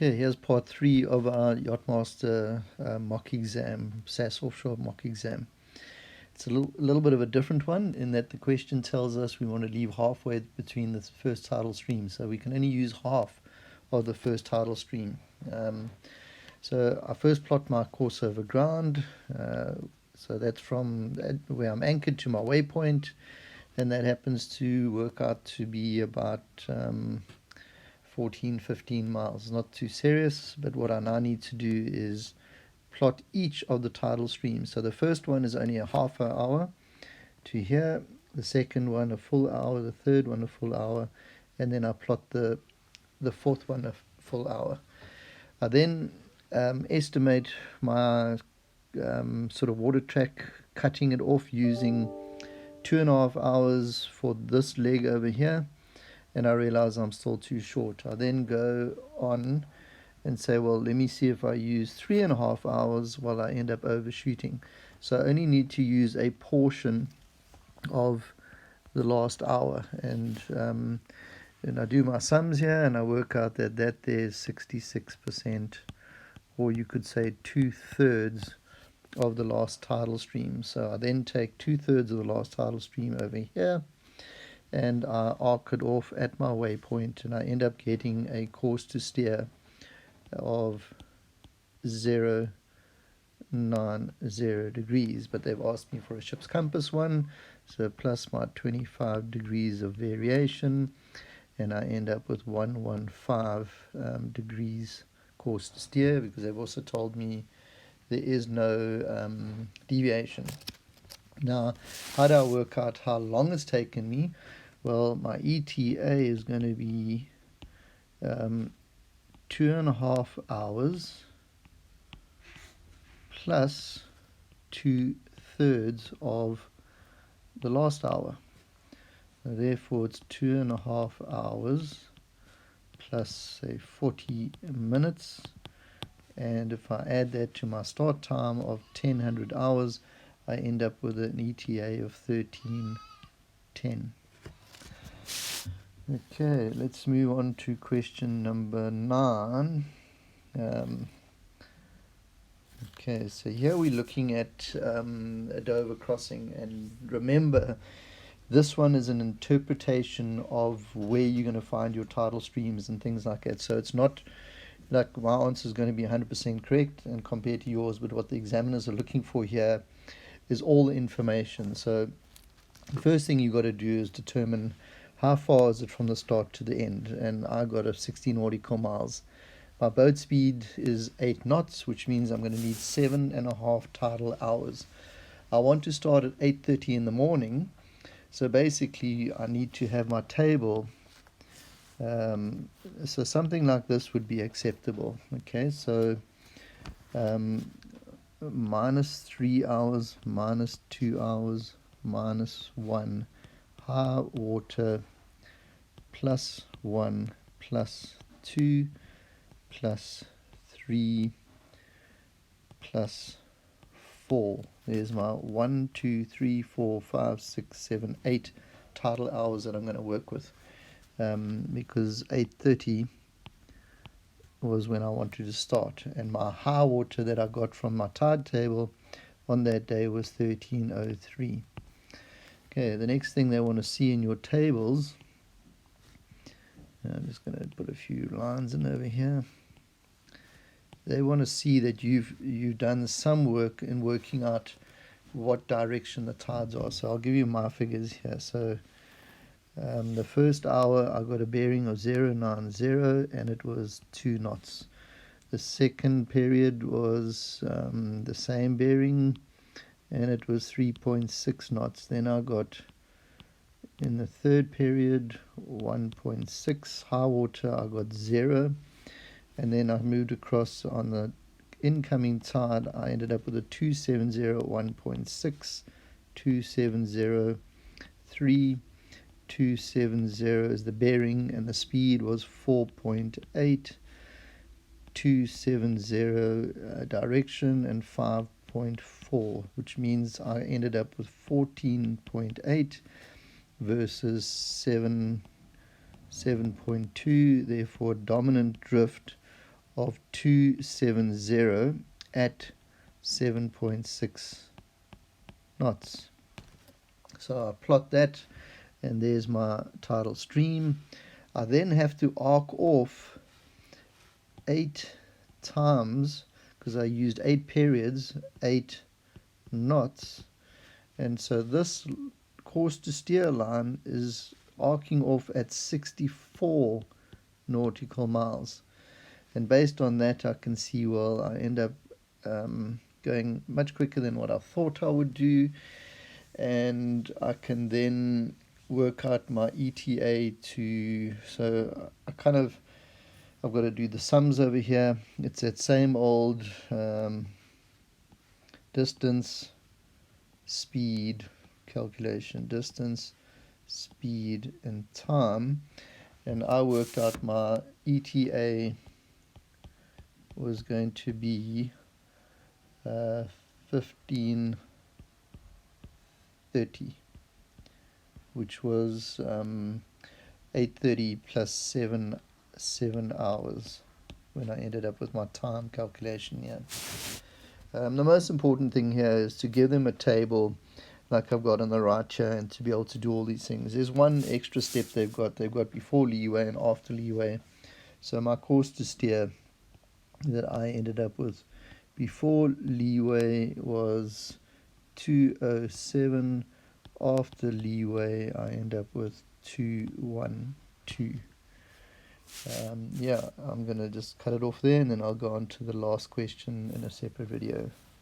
Okay, here's part 3 of our Yachtmaster mock exam, SAS Offshore Mock exam. It's a little bit of a different one in that the question tells us we want to leave halfway between the first tidal stream, so we can only use half of the first tidal stream. So I first plot my course over ground, so that's from where I'm anchored to my waypoint, and that happens to work out to be about 14-15 miles. Not too serious, but what I now need to do is plot each of the tidal streams. So the first one is only a half an hour to here, the second one a full hour, the third one a full hour, and then I plot the fourth one a full hour. I then estimate my sort of water track, cutting it off using 2.5 hours for this leg over here, and I realize I'm still too short. I then go on and say, well, let me see if I use 3.5 hours while I end up overshooting. So I only need to use a portion of the last hour, and I do my sums here, and I work out that there's 66%, or you could say 2/3 of the last tidal stream. So I then take 2/3 of the last tidal stream over here, and I arc it off at my waypoint, and I end up getting a course to steer of 090 degrees, but they've asked me for a ship's compass one, so plus my 25 degrees of variation, and I end up with 115 degrees course to steer, because they've also told me there is no deviation. Now, how do I work out how long it's taken me? Well, my ETA is going to be 2.5 hours plus 2/3 of the last hour. So therefore, it's 2.5 hours plus, say, 40 minutes. And if I add that to my start time of 1000 hours, I end up with an ETA of 1310. Okay, let's move on to question number 9. Okay, so here we're looking at a Dover crossing, and remember, this one is an interpretation of where you're going to find your tidal streams and things like that. So it's not like my answer is going to be 100% correct and compared to yours, but what the examiners are looking for here is all the information. So the first thing you've got to do is determine how far is it from the start to the end, and I got a 16 nautical miles. My boat speed is 8 knots, which means I'm going to need 7.5 tidal hours. I want to start at 8:30 in the morning, so basically I need to have my table. So something like this would be acceptable. Okay, so -3 hours, -2 hours, -1, high water, +1, +2, +3, +4. There's my 1, 2, 3, 4, 5, 6, 7, 8 tidal hours that I'm going to work with, because 8:30 was when I wanted to start, and my high water that I got from my tide table on that day was 1303. Okay, the next thing they want to see in your tables, I'm just going to put a few lines in over here. They want to see that you've done some work in working out what direction the tides are. So I'll give you my figures here. So the first hour I got a bearing of 090, and it was 2 knots. The second period was the same bearing, and it was 3.6 knots. Then I got, in the third period, 1.6 high water. I got 0, and then I moved across on the incoming tide. I ended up with a 270 at 1.6, 270, 3, 270 is the bearing, and the speed was 4.8, 270 direction, and 5.4, which means I ended up with 14.8 versus 7.2, therefore dominant drift of 270 at 7.6 knots. So I plot that, and there's my tidal stream. I then have to arc off 8 times, because I used 8 periods, 8 knots, and so this course to steer line is arcing off at 64 nautical miles. And based on that, I can see, well, I end up going much quicker than what I thought I would do, and I can then work out my ETA to, so I've got to do the sums over here. It's that same old distance, speed calculation, distance, speed, and time, and I worked out my ETA was going to be 1530, which was 8:30 plus 7 hours when I ended up with my time calculation here. The most important thing here is to give them a table like I've got on the right here, and to be able to do all these things. There's one extra step they've got before leeway and after leeway. So my course to steer that I ended up with before leeway was 207. After leeway I end up with 212. Yeah, I'm going to just cut it off there, and then I'll go on to the last question in a separate video.